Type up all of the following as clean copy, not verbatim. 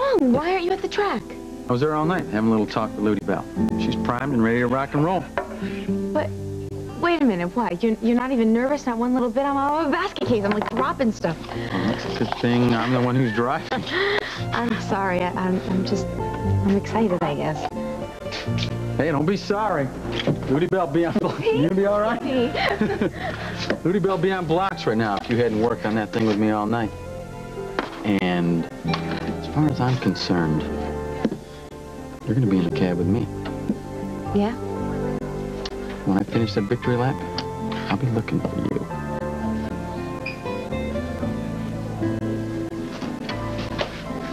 wrong? Why aren't you at the track? I was there all night, having a little talk with Ludy Belle. She's primed and ready to rock and roll. But, wait a minute, why? You're not even nervous, not one little bit? I'm all over a basket case. I'm like dropping stuff. Well, that's a good thing I'm the one who's driving. I'm sorry. I'm excited, I guess. Hey, don't be sorry. Ludy Belle be on blocks. You gonna be all right? Ludy Belle be on blocks right now if you hadn't worked on that thing with me all night. And as far as I'm concerned, you're gonna be in the cab with me. Yeah? When I finish that victory lap, I'll be looking for you.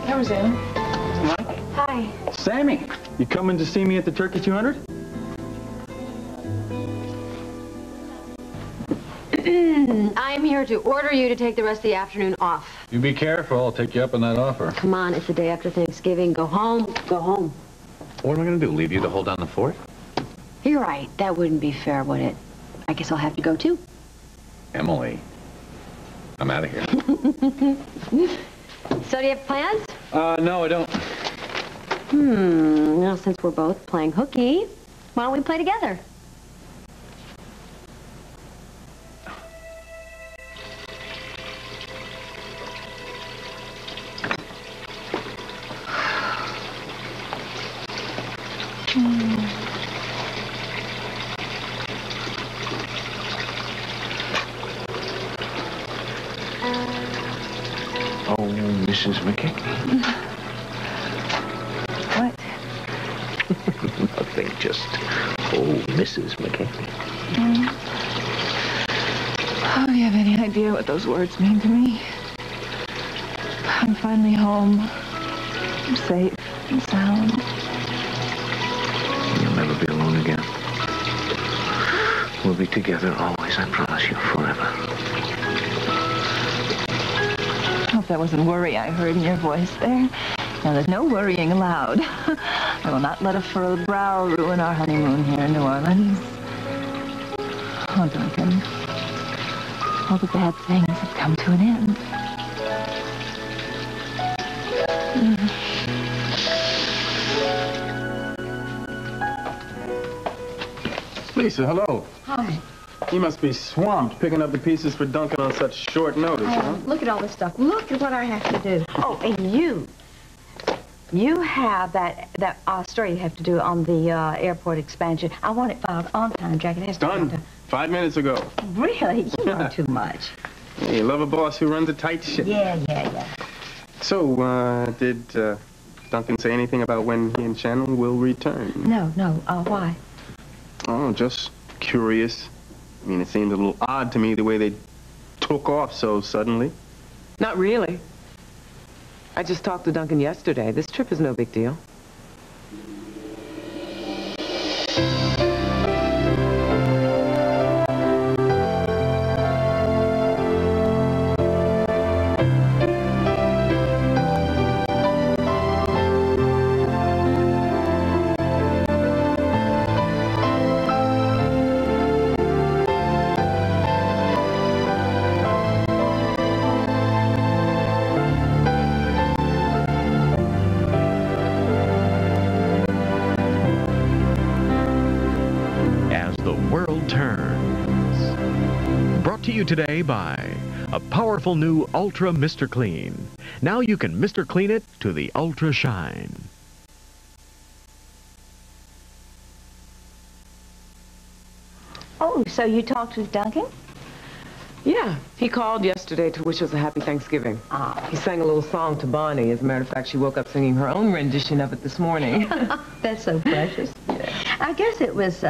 That was Ann. Mike? Hi. Sammy, you coming to see me at the Turkey 200? I'm here to order you to take the rest of the afternoon off. You be careful. I'll take you up on that offer. Come on, it's the day after Thanksgiving. Go home. Go home. What am I going to do? Leave you to hold down the fort? You're right. That wouldn't be fair, would it? I guess I'll have to go, too. Emily, I'm out of here. So, do you have plans? No, I don't. Well, since we're both playing hooky, why don't we play together? Oh, Mrs. McKinney. What? Nothing, just, oh, Mrs. McKinney. Oh, do you have any idea what those words mean to me? I'm finally home. I'm safe and sound. You'll never be alone again. We'll be together always, I promise you, forever. I hope that wasn't worry I heard in your voice there. Now, there's no worrying allowed. I will not let a furrowed brow ruin our honeymoon here in New Orleans. Oh, Duncan. All the bad things have come to an end. Lisa, hello. Hi. You must be swamped picking up the pieces for Duncan on such short notice, huh? Look at all this stuff. Look at what I have to do. Oh, and you have that story you have to do on the airport expansion. I want it filed on time, Jack. It has to be Done. 5 minutes ago. Really? You know too much. Hey, you love a boss who runs a tight ship. Yeah. So, did Duncan say anything about when he and Shannon will return? No. Why? Oh, just curious. I mean, it seemed a little odd to me the way they took off so suddenly. Not really. I just talked to Duncan yesterday. This trip is no big deal. Today by a powerful new Ultra Mr. Clean. Now you can Mr. Clean it to the Ultra Shine. Oh, so you talked with Duncan? Yeah, he called yesterday to wish us a happy Thanksgiving. He sang a little song to Bonnie. As a matter of fact, she woke up singing her own rendition of it this morning. That's so precious. Yeah. I guess it was,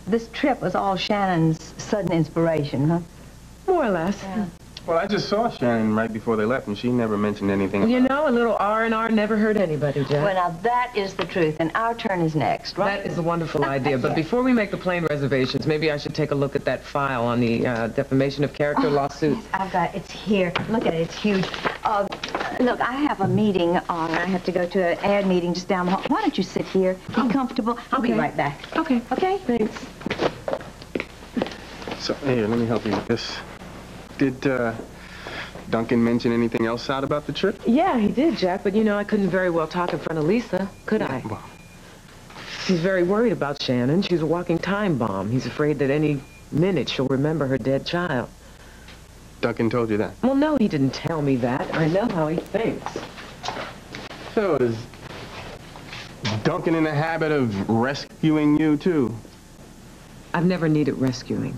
this trip was all Shannon's sudden inspiration, huh? More or less. Yeah. Well, I just saw Shannon right before they left, and she never mentioned anything You about know, a little R&R never hurt anybody, Jack. Well, now that is the truth, and our turn is next, right? That is a wonderful idea, but before we make the plane reservations, maybe I should take a look at that file on the defamation of character lawsuit. Yes, I've got it's here. Look at it, it's huge. Look, I have a meeting I have to go to an ad meeting just down the hall. Why don't you sit here, be comfortable? I'll be right back. Okay. Okay? Thanks. So, here, let me help you with this. Did Duncan mention anything else out about the trip? Yeah, he did, Jack, but you know, I couldn't very well talk in front of Lisa, could I? Well, He's very worried about Shannon. She's a walking time bomb. He's afraid that any minute she'll remember her dead child. Duncan told you that? Well, no, he didn't tell me that. I know how he thinks. So is Duncan in the habit of rescuing you, too? I've never needed rescuing.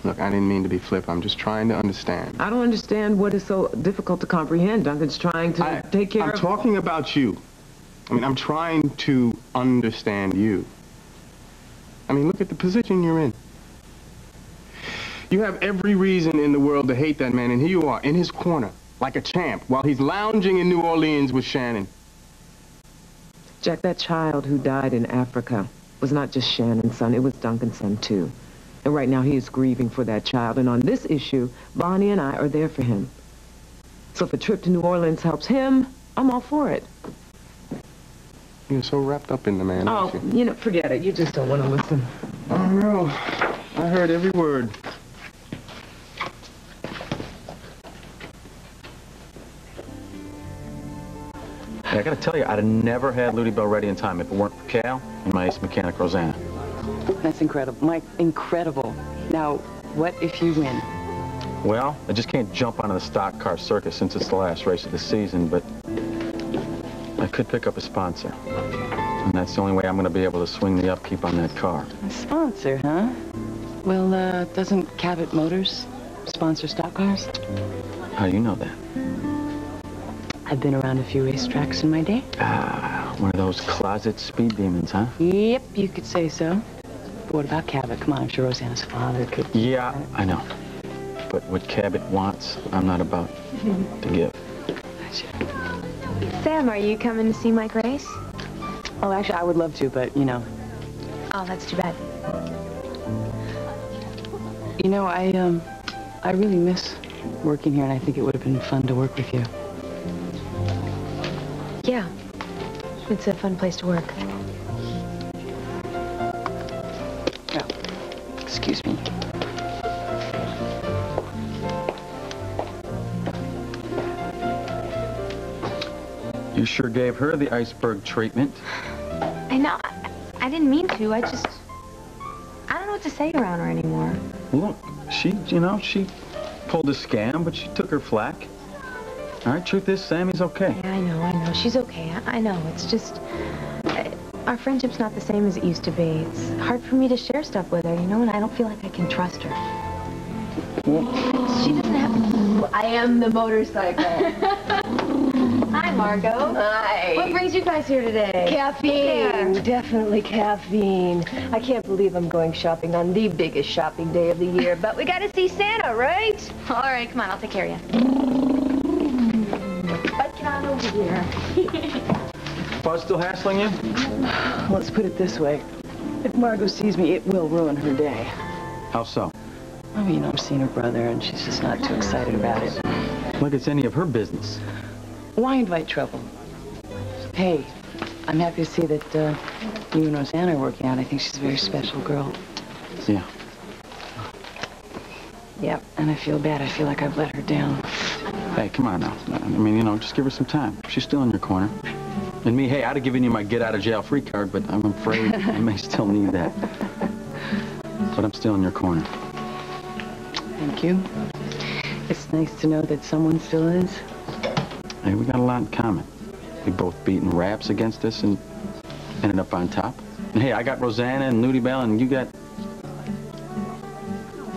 Look, I didn't mean to be flip. I'm just trying to understand. I don't understand what is so difficult to comprehend. Duncan's trying to take care of... I'm talking about you. I mean, I'm trying to understand you. I mean, look at the position you're in. You have every reason in the world to hate that man, and here you are, in his corner, like a champ, while he's lounging in New Orleans with Shannon. Jack, that child who died in Africa was not just Shannon's son, it was Duncan's son, too. And right now he is grieving for that child, and on this issue, Bonnie and I are there for him. So if a trip to New Orleans helps him, I'm all for it. You're so wrapped up in the man, aren't you? You know, forget it. You just don't want to listen. Oh, no. I heard every word. Hey, I gotta tell you, I'd have never had Ludy Belle ready in time if it weren't for Cal and my ace mechanic, Rosanna. That's incredible. Mike, incredible. Now, what if you win? Well, I just can't jump onto the stock car circus since it's the last race of the season, but I could pick up a sponsor. And that's the only way I'm gonna be able to swing the upkeep on that car. A sponsor, huh? Well, doesn't Cabot Motors sponsor stock cars? How do you know that? I've been around a few racetracks in my day. Ah, one of those closet speed demons, huh? Yep, you could say so. But what about Cabot? Come on, I'm sure Rosanna's father could... Yeah, I know. But what Cabot wants, I'm not about to give. Sam, are you coming to see Mike race? Oh, actually, I would love to, but, you know. Oh, that's too bad. You know, I really miss working here, and I think it would have been fun to work with you. Yeah, it's a fun place to work. Oh, excuse me. You sure gave her the iceberg treatment. I know. I didn't mean to. I don't know what to say around her anymore. Look, she pulled a scam, but she took her flack. All right, truth is, Sammy's okay. Yeah, I know. She's okay. I know. It's just... our friendship's not the same as it used to be. It's hard for me to share stuff with her, you know, and I don't feel like I can trust her. She doesn't have... I am the motorcycle. Hi, Margot. Hi. What brings you guys here today? Caffeine. Definitely caffeine. I can't believe I'm going shopping on the biggest shopping day of the year, but we gotta see Santa, right? All right, come on, I'll take care of you. Let's get on over here. Buzz still hassling you? Let's put it this way. If Margot sees me, it will ruin her day. How so? Oh, you know, I've seen her brother, and she's just not too excited about it. Like it's any of her business. Why invite trouble? Hey, I'm happy to see that you and Rosanna are working out. I think she's a very special girl. Yeah. Yep, and I feel bad. I feel like I've let her down. Hey, come on now. I mean, you know, just give her some time. She's still in your corner. And me, hey, I'd have given you my get-out-of-jail-free card, but I'm afraid I may still need that. But I'm still in your corner. Thank you. It's nice to know that someone still is. Hey, we got a lot in common. We both beaten raps against us and ended up on top. And hey, I got Rosanna and Ludy Belle, and you got...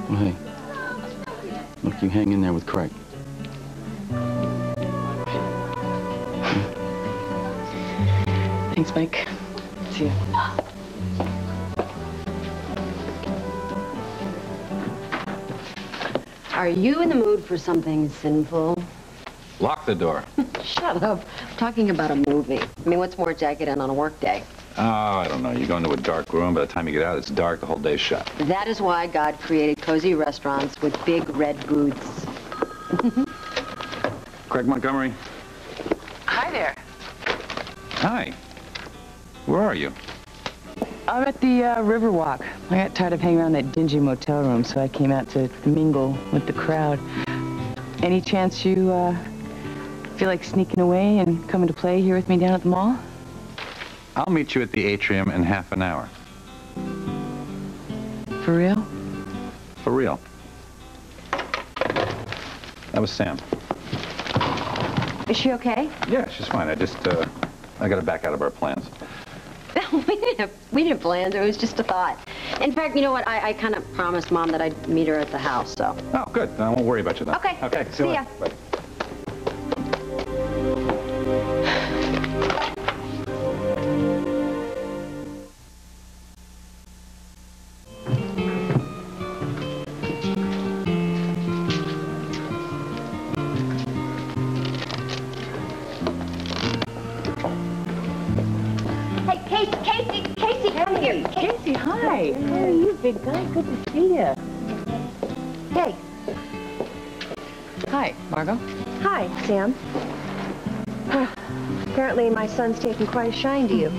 Well, hey, look, you hang in there with Craig. Thanks, Mike. See you. Are you in the mood for something sinful? Lock the door. Shut up. I'm talking about a movie. I mean, what's more decadent on a work day? Oh, I don't know. You go into a dark room. By the time you get out, it's dark. The whole day's shut. That is why God created cozy restaurants with big red booths. Craig Montgomery. Hi there. Hi. Where are you? I'm at the Riverwalk. I got tired of hanging around that dingy motel room, so I came out to mingle with the crowd. Any chance you feel like sneaking away and coming to play here with me down at the mall? I'll meet you at the atrium in half an hour. For real? For real. That was Sam. Is she okay? Yeah, she's fine. I got to back out of our plans. we didn't plan. It was just a thought. In fact, you know what? I kind of promised Mom that I'd meet her at the house, so. Oh, good. I won't worry about you then. Okay. Okay, See ya. Bye. Casey, hi. How are you, big guy? Good to see you. Hey. Hi, Margot. Hi, Sam. Apparently my son's taking quite a shine to you.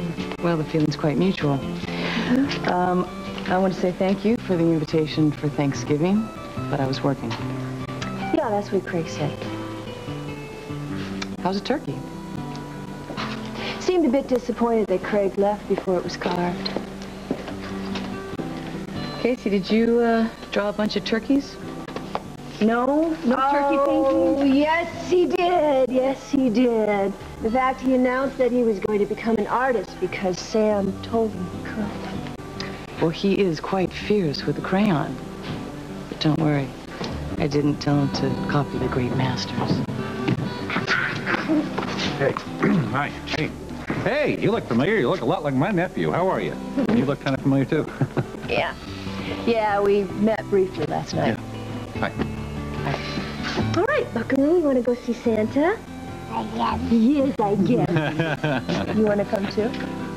Well, the feeling's quite mutual. I want to say thank you for the invitation for Thanksgiving, but I was working. Yeah, that's what Craig said. How's the turkey? Seemed a bit disappointed that Craig left before it was carved. Casey, did you draw a bunch of turkeys? No turkey painting? Oh, yes, he did. Yes, he did. In fact, he announced that he was going to become an artist because Sam told him he could. Well, he is quite fierce with the crayon. But don't worry. I didn't tell him to copy the great masters. Hey. Hi. Hey. Hey, you look familiar. You look a lot like my nephew. How are you? You look kind of familiar, too. Yeah. Yeah, we met briefly last night. Yeah. Hi. All right, Buckaroo, you want to go see Santa? I guess. Yes, I guess. You want to come, too?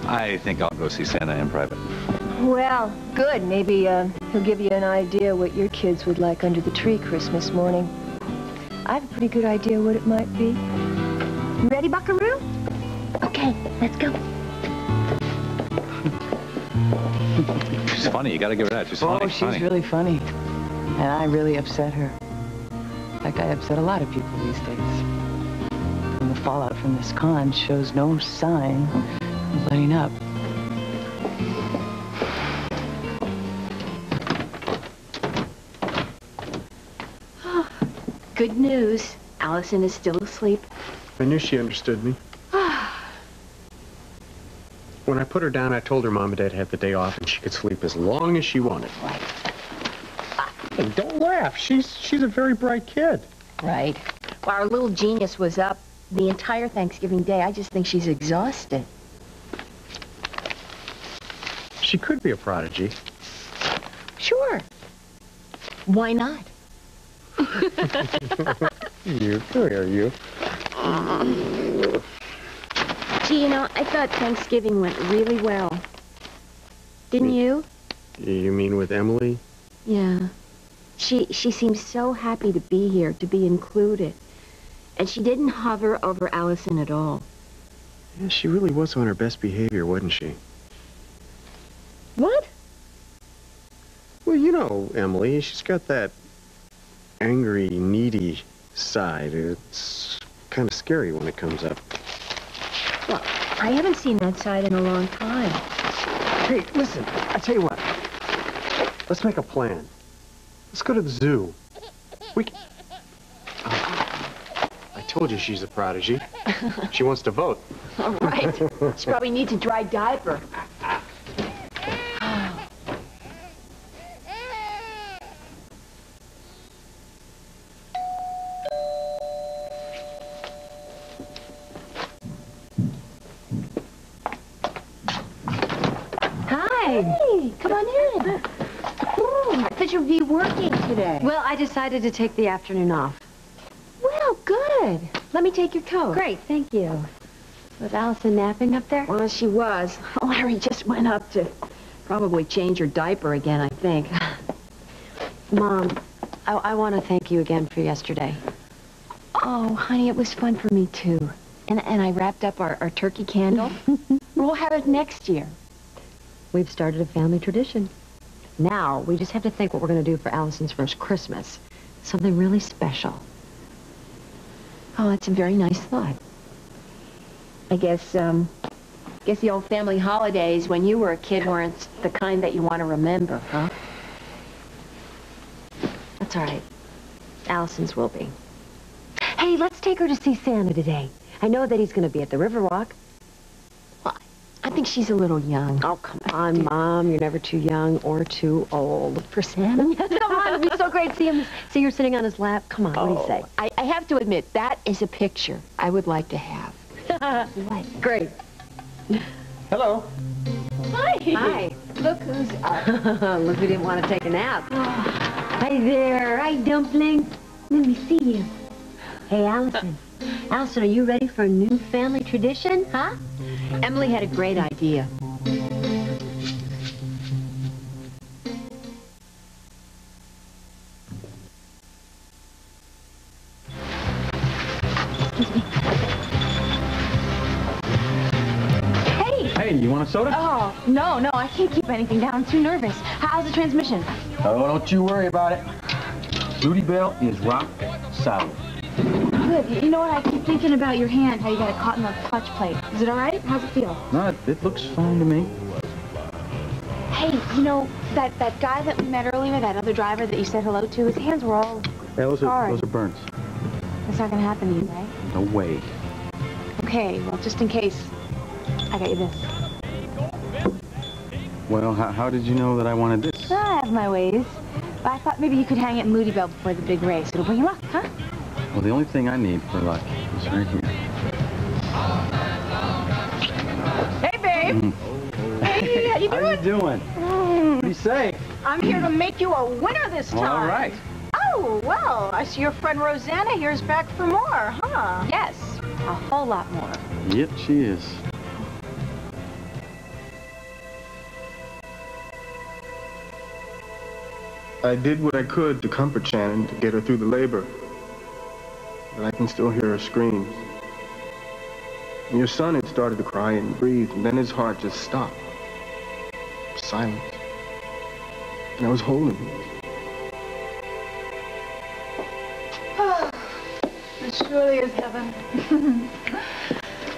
I think I'll go see Santa in private. Well, good. Maybe he'll give you an idea what your kids would like under the tree Christmas morning. I have a pretty good idea what it might be. You ready, Buckaroo? Okay, let's go. She's funny. You got to give her that. She's funny. Oh, she's really funny. And I really upset her. Like I upset a lot of people these days. And the fallout from this con shows no sign of letting up. Good news. Allison is still asleep. I knew she understood me. When I put her down, I told her Mom and Dad had the day off and she could sleep as long as she wanted. Right. Hey, don't laugh. She's a very bright kid. Right. While our little genius was up the entire Thanksgiving day, I just think she's exhausted. She could be a prodigy. Sure. Why not? You, who are you? Gee, you know, I thought Thanksgiving went really well. Didn't you? You mean with Emily? Yeah. She seemed so happy to be here, to be included. And she didn't hover over Allison at all. Yeah, she really was on her best behavior, wasn't she? What? Well, you know, Emily, she's got that angry, needy side. It's kind of scary when it comes up. Well, I haven't seen that side in a long time. Hey, listen, I tell you what. Let's make a plan. Let's go to the zoo. We can... I told you she's a prodigy. She wants to vote. All right. She probably needs a dry diaper. Hey, come on in. Ooh, I thought you'd be working today. Well, I decided to take the afternoon off. Well, good. Let me take your coat. Great, thank you. Was Allison napping up there? Well, she was. Larry just went up to probably change her diaper again, I think. Mom, I want to thank you again for yesterday. Oh, honey, it was fun for me, too. And I wrapped up our turkey candle. We'll have it next year. We've started a family tradition. Now, we just have to think what we're going to do for Allison's first Christmas. Something really special. Oh, that's a very nice thought. I guess the old family holidays when you were a kid weren't the kind that you want to remember, huh? That's all right. Allison's will be. Hey, let's take her to see Santa today. I know that he's going to be at the Riverwalk. Well, I think she's a little young. Oh, come on, Mom. You're never too young or too old. For Santa? Come on, it'd be so great to see her sitting on his lap. Come on, what do you say? I have to admit, that is a picture I would like to have. What? Great. Hello. Hi. Hi. Look who's up. Look, we didn't want to take a nap. Hi there. Hi, Dumpling. Let me see you. Hey, Allison. Allison, are you ready for a new family tradition, huh? Emily had a great idea. Hey, you want a soda? Oh, no, I can't keep anything down. I'm too nervous. How's the transmission? Oh, don't you worry about it. Ludy Belle is rock solid. Good. You know what? I keep thinking about your hand, how you got it caught in the clutch plate. Is it all right? How's it feel? No, it looks fine to me. Hey, you know, that guy that we met earlier, that other driver that you said hello to, his hands were all Yeah, those scarred. are burns. That's not going to happen to you, right? No way. Okay, well, just in case, I got you this. Well, how did you know that I wanted this? I have my ways. But I thought maybe you could hang it in Ludy Belle before the big race. It'll bring you luck, huh? Well, the only thing I need for luck is right here. Hey, babe. Hey, how you doing? How you doing? What do you say? I'm here to make you a winner this time. All right. Oh, well, I see your friend Rosanna here's back for more, huh? Yes, a whole lot more. Yep, she is. I did what I could to comfort Shannon, to get her through the labor. But I can still hear her screams. And your son had started to cry and breathe, and then his heart just stopped. Silence. And I was holding him. This surely is heaven.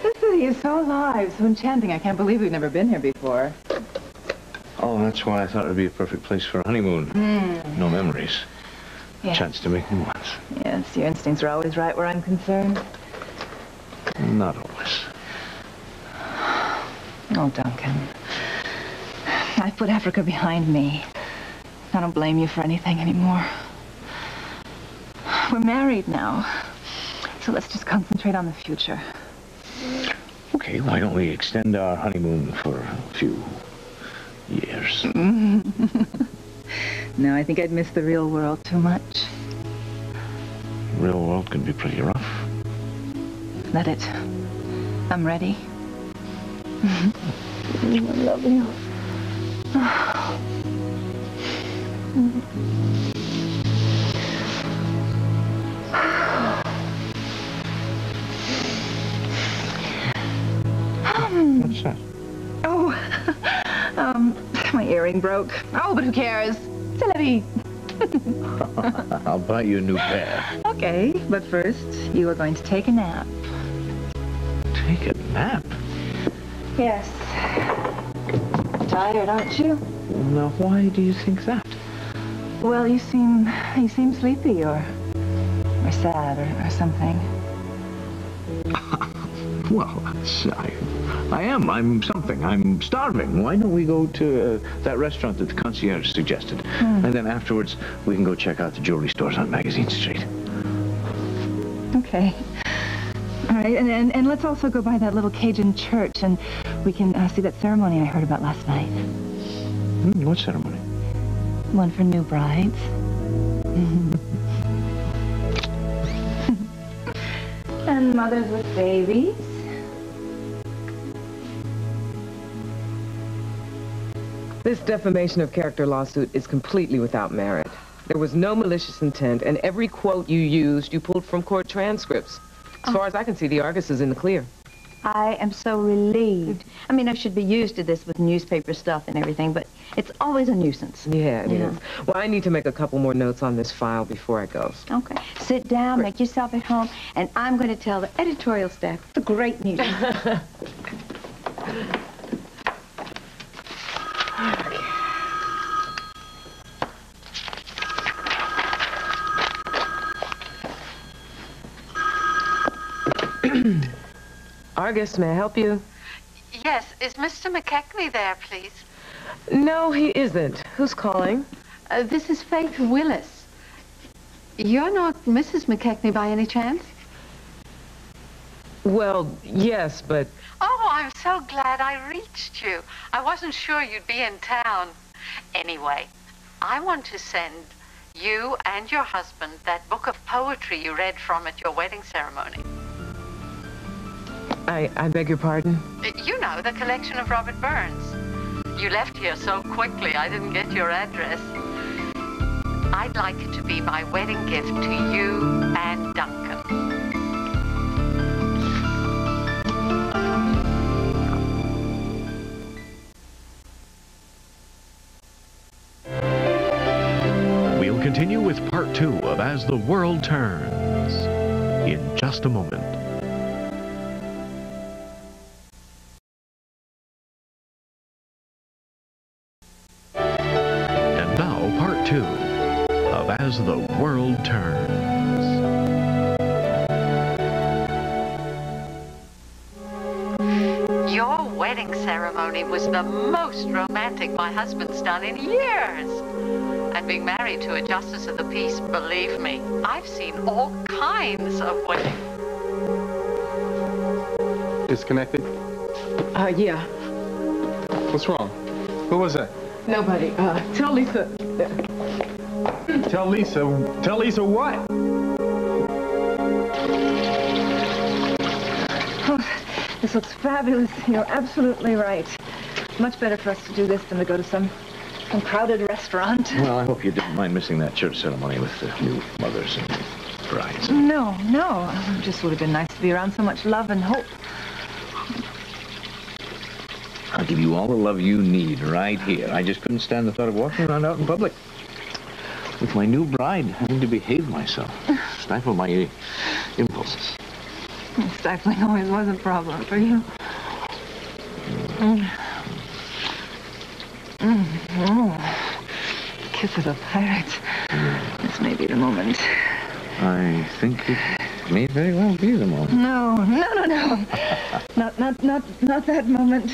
This city is so alive, so enchanting. I can't believe we've never been here before. Oh, that's why I thought it would be a perfect place for a honeymoon. No memories. Yeah. Chance to make new ones. Yes, your instincts are always right where I'm concerned. Not always. Oh, Duncan. I've put Africa behind me. I don't blame you for anything anymore. We're married now. So let's just concentrate on the future. Okay, why don't we extend our honeymoon for a few years? No, I think I'd miss the real world too much. The real world can be pretty rough. Let it. I'm ready. I love you. What's that? Oh, my earring broke. Oh, but who cares? C'est la vie. I'll buy you a new pair. Okay, but first, you are going to take a nap. Take a nap? Yes. Tired, aren't you? Now, why do you think that? Well, you seem sleepy or sad or something. Well, I am. I'm something. I'm starving. Why don't we go to that restaurant that the concierge suggested? And then afterwards, we can go check out the jewelry stores on Magazine Street. Okay. All right, and let's also go by that little Cajun church, and we can see that ceremony I heard about last night. What ceremony? One for new brides. And mothers with babies. This defamation of character lawsuit is completely without merit. There was no malicious intent, and every quote you used, you pulled from court transcripts. As far as I can see, the Argus is in the clear. I am so relieved. I mean, I should be used to this with newspaper stuff and everything, but it's always a nuisance. Yeah, it is. Well, I need to make a couple more notes on this file before I go. Okay. Sit down, make yourself at home, and I'm going to tell the editorial staff the great news. Argus, may I help you? Yes, is Mr. McKechnie there, please? No, he isn't. Who's calling? This is Faith Willis. You're not Mrs. McKechnie by any chance? Well, yes, but... Oh, I'm so glad I reached you. I wasn't sure you'd be in town. Anyway, I want to send you and your husband that book of poetry you read from at your wedding ceremony. I beg your pardon? You know, the collection of Robert Burns. You left here so quickly, I didn't get your address. I'd like it to be my wedding gift to you and Duncan. We'll continue with part 2 of As the World Turns in just a moment. And now, part 2 of As the World Turns. Your wedding ceremony was the most romantic my husband's done in years. And being married to a justice of the peace, believe me, I've seen all kinds of weddings. Disconnected? Yeah. What's wrong? Who was that? Nobody. Tell Lisa. Tell Lisa what? Oh, this looks fabulous. You're absolutely right. Much better for us to do this than to go to some crowded restaurant. Well, I hope you didn't mind missing that church ceremony with the new mothers and brides. No. It just would have been nice to be around so much love and hope. I'll give you all the love you need right here. I just couldn't stand the thought of walking around out in public with my new bride, having to behave myself, stifle my impulses. Stifling always was a problem for you. Kiss of a pirate. This may be the moment. I think it may very well be the moment. No. Not that moment.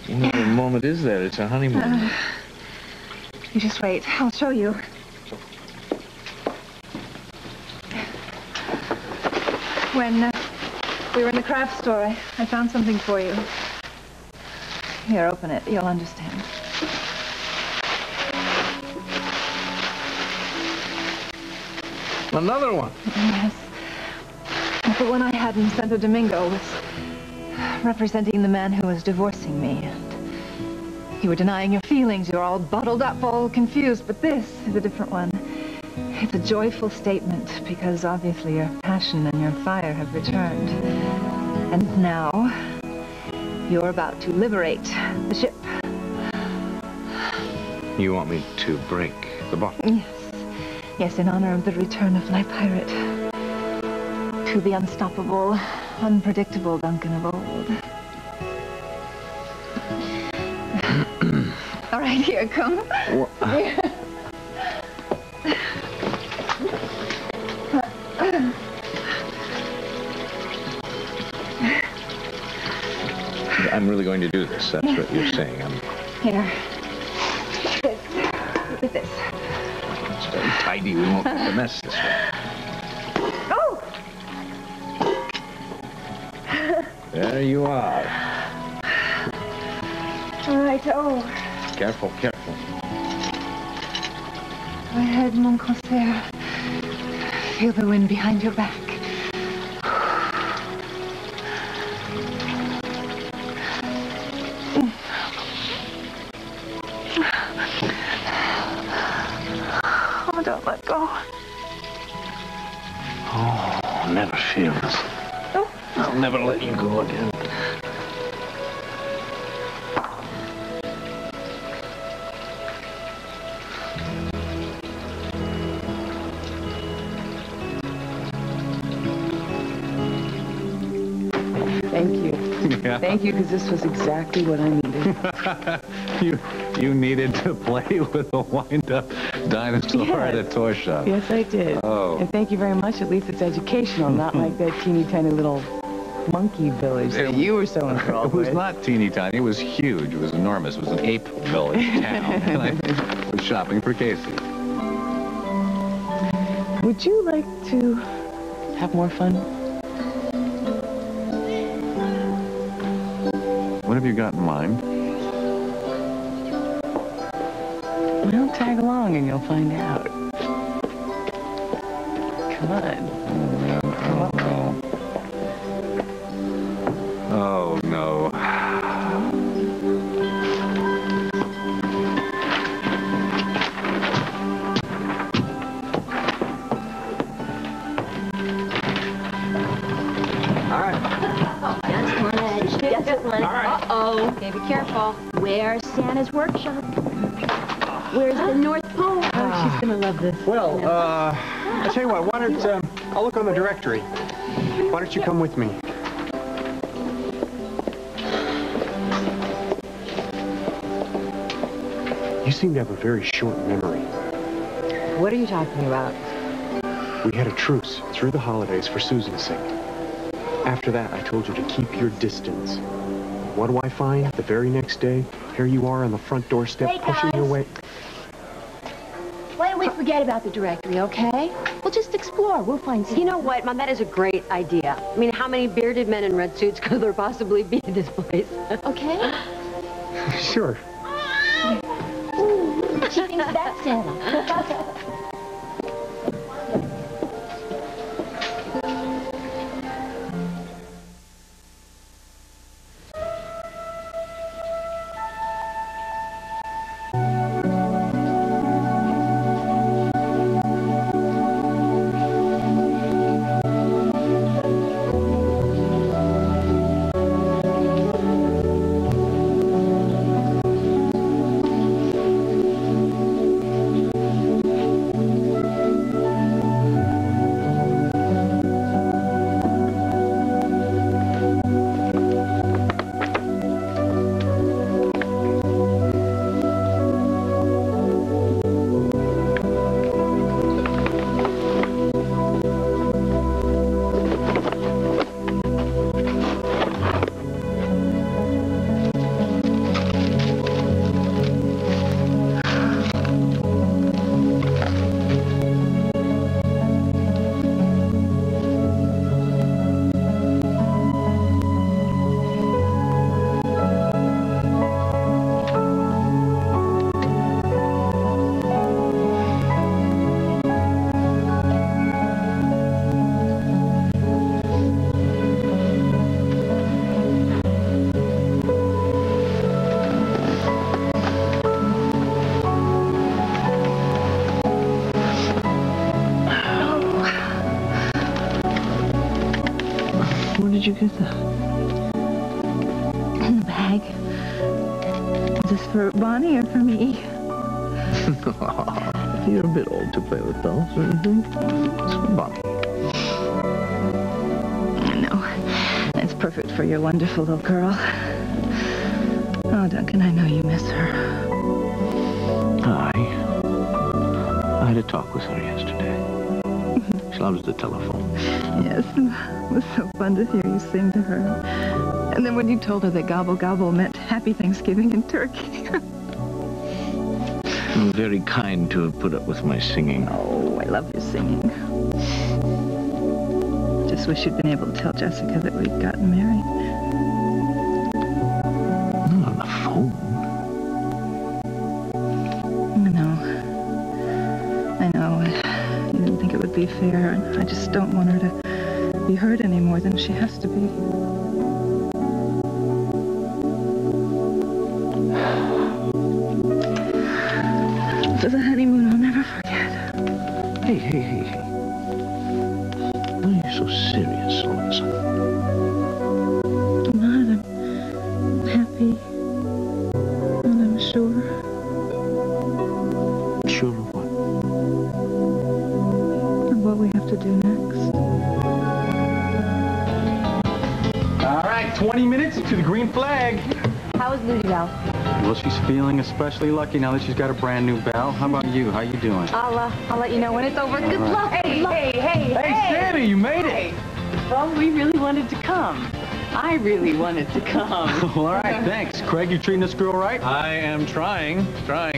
What other moment is there? It's a honeymoon. You just wait. I'll show you. When we were in the craft store, I found something for you. Here, open it. You'll understand. Another one? Yes. The one I had in Santo Domingo was representing the man who was divorcing me. And you were denying your feelings. You were all bottled up, all confused. But this is a different one. It's a joyful statement because obviously your passion and your fire have returned. And now you're about to liberate the ship. You want me to break the bottle? Yes. Yes, in honor of the return of my pirate. To the unstoppable, unpredictable Duncan of old. All right, here, come. Here. I'm really going to do this. That's what you're saying. Here. This. Look at this. It's very tidy. We won't make a mess this way. Oh! There you are. All right, oh. Careful, careful. Go ahead, mon concert. Feel the wind behind your back. Oh, don't let go. Oh, never feel this. Oh. I'll never let you go again. Thank you. Yeah. Thank you, because this was exactly what I needed. You needed to play with a wind-up dinosaur at a toy shop. Yes, I did. Oh. And thank you very much. At least it's educational, not like that teeny tiny little monkey village that you were so enthralled It was with. not teeny tiny. It was huge. It was enormous. It was an ape village town. And I was shopping for Casey. Would you like to have more fun? What have you got in mind? Well, tag along and you'll find out. Come on. Oh, no. Uh-oh. Okay, be careful. Where's Santa's workshop? Where's the North Pole? Oh, she's gonna love this. Well, I tell you what, why don't, I'll look on the directory. Why don't you come with me? You seem to have a very short memory. What are you talking about? We had a truce through the holidays for Susan sake. After that, I told you to keep your distance. What do I find? The very next day, here you are on the front doorstep, Hey, pushing your guys. way. Why don't we forget about the directory, okay? We'll just explore. We'll find something. You know what, Mom? That is a great idea. I mean, how many bearded men in red suits could there possibly be in this place? Okay? Sure. She thinks that's Santa. Where did you get that? In the bag. Is this for Bonnie or for me? You're a bit old to play with dolls or anything. It's for Bonnie. No, it's perfect for your wonderful little girl. Oh, Duncan, I know you miss her. I had a talk with her yesterday. She loves the telephone. Yes, it was so fun to hear you sing to her. And then when you told her that gobble gobble meant Happy Thanksgiving in Turkey. Very kind to have put up with my singing. Oh, I love your singing. Just wish you'd been able to tell Jessica that we'd gotten married. Not on the phone. I know. You didn't think it would be fair, and I just don't want her to be hurt any more than she has to be. For the honeymoon, I'll never forget. Hey. Why are you so serious all of a sudden? right, 20 minutes to the green flag. How is Ludy Belle? Well, she's feeling especially lucky now that she's got a brand new bell. How about you? How you doing? I'll let you know when it's over. Good luck. Hey, Hey, Sammy, you made it. Well, we really wanted to come. I really wanted to come. Well, all right, thanks. Craig, you treating this girl right? I am trying,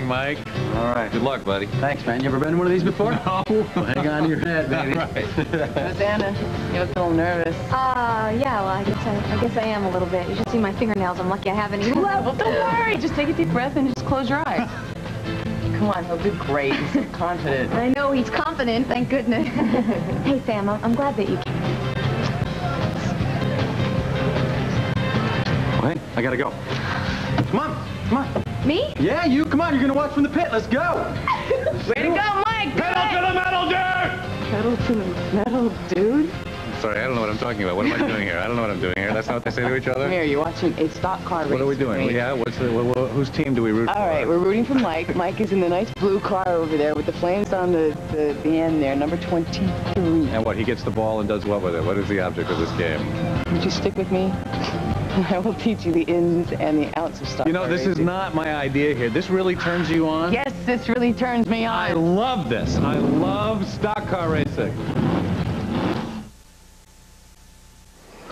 Mike. All right. Good luck, buddy. Thanks, man. You ever been to one of these before? No. Well, hang on to your head, baby. Rosanna, you look a little nervous. Yeah, well, I guess I am a little bit. You should see my fingernails. I'm lucky I have any left. Well, don't worry. Just take a deep breath and just close your eyes. Come on, he'll do great. He's so confident. I know he's confident, thank goodness. Hey, Sam, I'm glad that you came. Well, hey, I gotta go. Come on. Me? Yeah, you. Come on. You're gonna watch from the pit. Let's go. Way to go, Mike! Pedal to the metal, dude! Pedal to the metal, dude? Sorry, I don't know what I'm talking about. What am I doing here? I don't know what I'm doing here. That's not what they say to each other? Come here, you're watching a stock car race. What are we doing? Yeah, whose team do we root for? All right, we're rooting for Mike. Mike is in the nice blue car over there with the flames on the end there, number 23. And what, he gets the ball and does what with it? What is the object of this game? Would you stick with me? I will teach you the ins and the outs of stock car this racing. is not my idea here. This really turns you on? Yes, this really turns me on. I love this. I love stock car racing.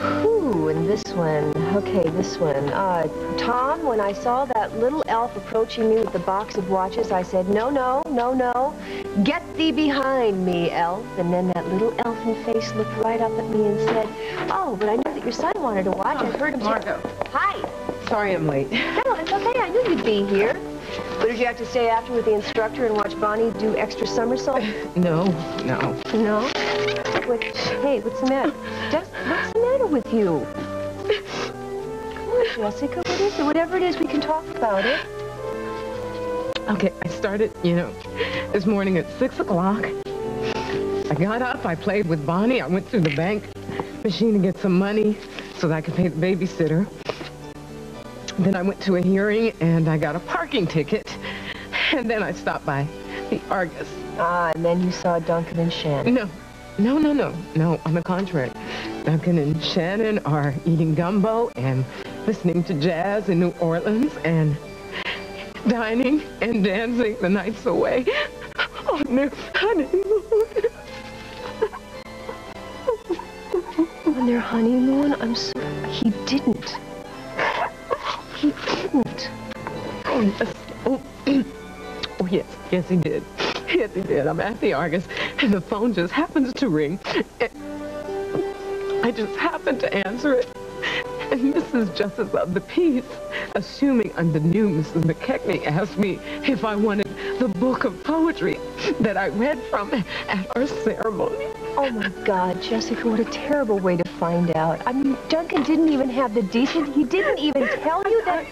Ooh, and this one. Okay, this one. Tom, when I saw that little elf approaching me with the box of watches, I said, no, no, no, no. Get thee behind me, elf. And then that little elfin face looked right up at me and said, oh, but I knew that your son wanted to watch. I heard him say, Margot. Hi. Sorry I'm late. No, it's okay. I knew you'd be here. But did you have to stay after with the instructor and watch Bonnie do extra somersault? No. No? Hey, what's the matter? What's the matter with you? Come on, Jessica, what is it? Whatever it is, we can talk about it. Okay, I started, this morning at 6 o'clock. I got up, I played with Bonnie, I went through the bank machine to get some money so that I could pay the babysitter. Then I went to a hearing and I got a parking ticket. And then I stopped by the Argus. And then you saw Duncan and Shannon. No, on the contrary. Duncan and Shannon are eating gumbo and listening to jazz in New Orleans and dining and dancing the nights away on their honeymoon. On their honeymoon? I'm sorry. He didn't. He didn't. Oh, yes. Oh, yes, he did. Yes, he did. I'm at the Argus, and the phone just happens to ring. I just happened to answer it. And Mrs. Justice of the Peace, assuming I'm the new Mrs. McKechnie, asked me if I wanted the book of poetry that I read from at our ceremony. Oh, my God, Jessica, what a terrible way to find out. I mean, Duncan didn't even have the decency. He didn't even tell you that...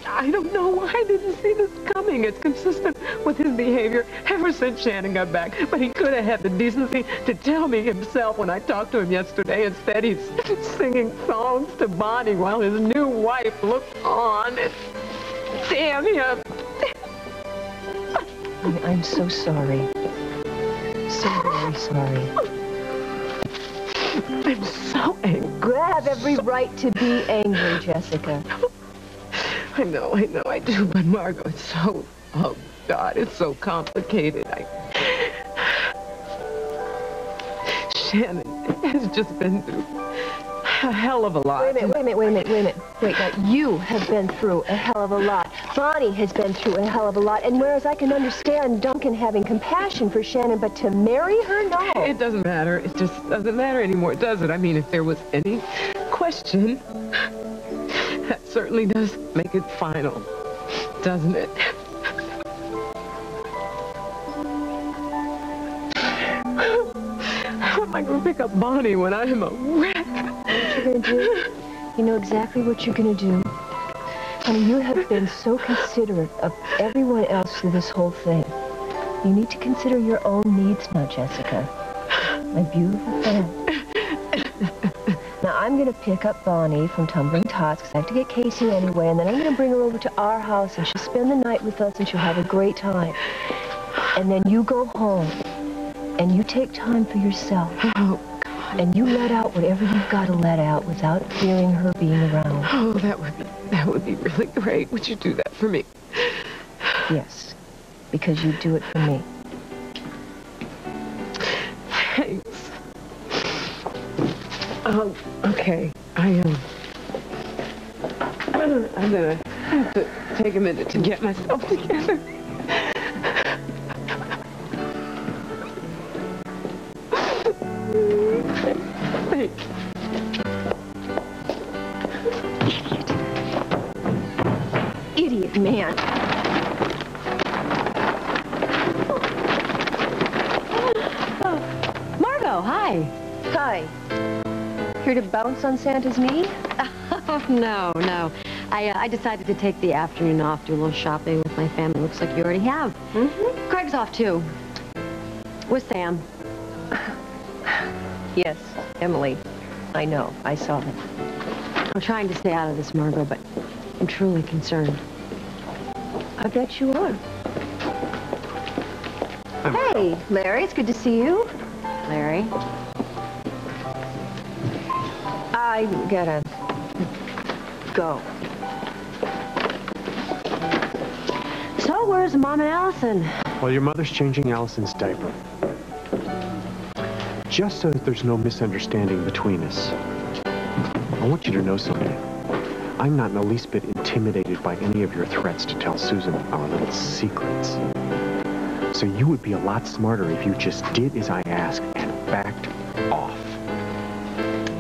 I don't know why I didn't see this coming. It's consistent with his behavior ever since Shannon got back. But he could have had the decency to tell me himself when I talked to him yesterday. Instead, he's singing songs to Bonnie while his new wife looks on. Damn him. I'm so sorry. So very sorry. I'm so angry. You have every right to be angry, Jessica. I know, I do, but Margot, it's so, oh God, it's so complicated. Shannon has just been through a hell of a lot. Wait a minute. Wait, now, you have been through a hell of a lot. Bonnie has been through a hell of a lot. And whereas I can understand Duncan having compassion for Shannon, but to marry her, no. It doesn't matter. It just doesn't matter anymore, does it? I mean, if there was any question, that certainly does make it final, doesn't it? How am I going to pick up Bonnie when I am a wreck? What you're going to do? You know exactly what you're going to do. Honey, you have been so considerate of everyone else through this whole thing. You need to consider your own needs now, Jessica. My beautiful friend. Now, I'm going to pick up Bonnie from Tumbling Tots, because I have to get Casey anyway, and then I'm going to bring her over to our house, and she'll spend the night with us, and she'll have a great time. And then you go home, and you take time for yourself. Oh, God. And you let out whatever you've got to let out without fearing her being around. Oh, that would be really great. Would you do that for me? Yes, because you do it for me. Thanks. Okay. I'm gonna have to take a minute to get myself together. Thanks. Idiot man. Margot, hi. Hi. Here to bounce on Santa's knee? Oh, no. I decided to take the afternoon off, do a little shopping with my family. Looks like you already have. Mm-hmm. Craig's off, too. With Sam. Yes, Emily. I know. I saw it. I'm trying to stay out of this, Margot, but I'm truly concerned. I bet you are. Hey, Larry, it's good to see you. Larry? I gotta go. So, where's Mom and Allison? Well, your mother's changing Allison's diaper. Just so that there's no misunderstanding between us. I want you to know something. I'm not in the least bit intimidated by any of your threats to tell Susan our little secrets. So you would be a lot smarter if you just did as I asked and backed off.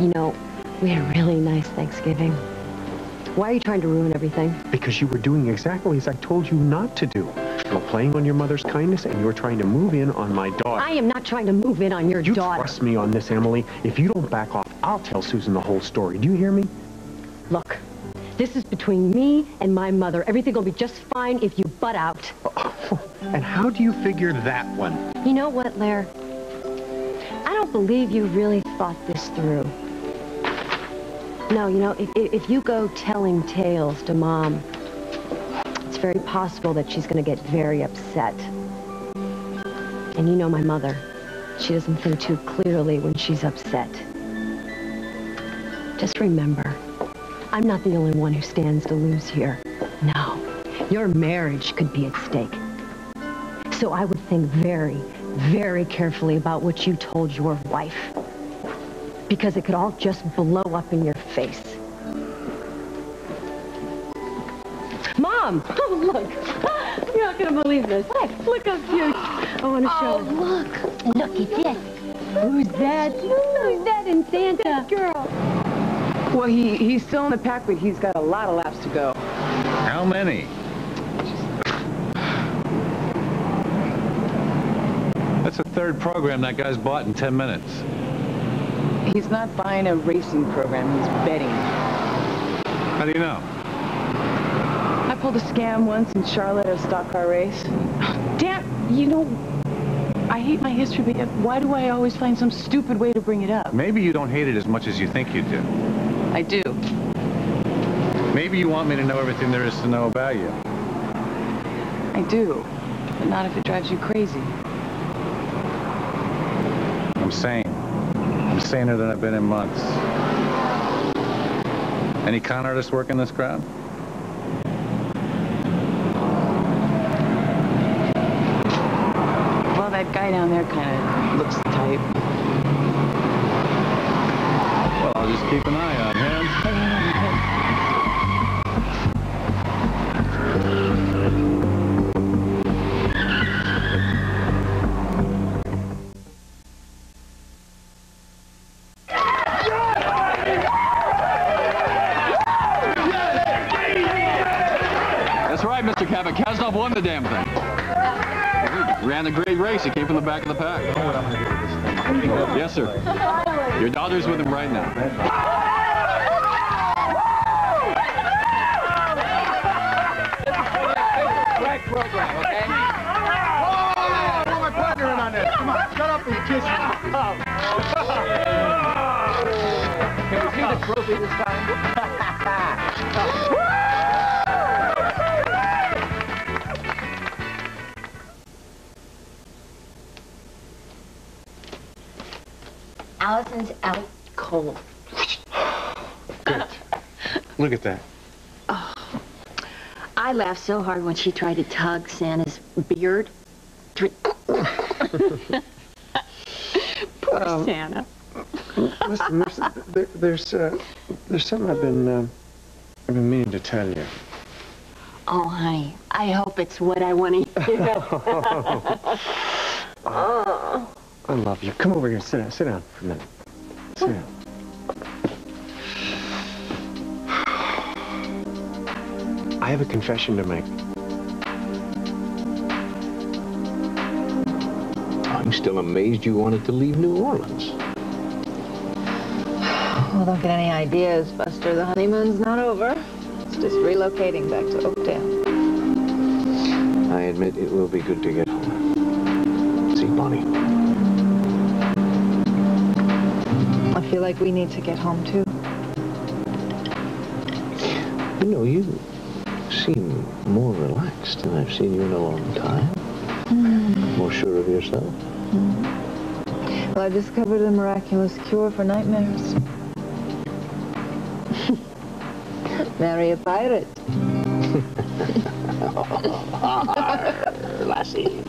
You know, we had a really nice Thanksgiving. Why are you trying to ruin everything? Because you were doing exactly as I told you not to do. You're playing on your mother's kindness and you're trying to move in on my daughter. I am not trying to move in on your daughter. You trust me on this, Emily. If you don't back off, I'll tell Susan the whole story. Do you hear me? Look, this is between me and my mother. Everything will be just fine if you butt out. And how do you figure that one? You know what, Lair? I don't believe you really thought this through. No, you know, if you go telling tales to Mom, it's very possible that she's going to get very upset. And you know my mother. She doesn't think too clearly when she's upset. Just remember, I'm not the only one who stands to lose here. No, your marriage could be at stake. So I would think very, very carefully about what you told your wife. Because it could all just blow up in your face. Mom! Oh, look! You're not gonna believe this. What? Look how cute. I want to show her. Look. Look at this. Who's that? Who's that in Santa? That girl. Well, he's still in the pack, but he's got a lot of laps to go. How many? That's the third program that guy's bought in 10 minutes. He's not buying a racing program, he's betting. How do you know? I pulled a scam once in Charlotte at a stock car race. Damn, you know, I hate my history, but why do I always find some stupid way to bring it up? Maybe you don't hate it as much as you think you do. I do. Maybe you want me to know everything there is to know about you. I do, but not if it drives you crazy. I'm sane. I'm saner than I've been in months. Any con artists work in this crowd? Well, that guy down there kind of looks the type. Well, I'll just keep an eye on him. Kaznov won the damn thing. He ran a great race. He came from the back of the pack. Yes, sir. Your daughter's with him right now. Right program, okay? I want my partner in on this. Come on, shut up and kiss me. Can we see the trophy this time? Allison's Oh. Good. Look at that. Oh. I laughed so hard when she tried to tug Santa's beard. Poor Santa. Listen, there's something I've been meaning to tell you. Oh, honey, I hope it's what I want to hear. Oh. I love you. Come over here. Sit down for a minute. Sit down. I have a confession to make. I'm still amazed you wanted to leave New Orleans. Well, don't get any ideas, Buster. The honeymoon's not over. It's just relocating back to Oakdale. I admit it will be good to get home. See Bonnie. I feel like we need to get home, too. You know, you seem more relaxed than I've seen you in a long time. More sure of yourself. Well, I discovered a miraculous cure for nightmares. Marry a pirate. Lassie.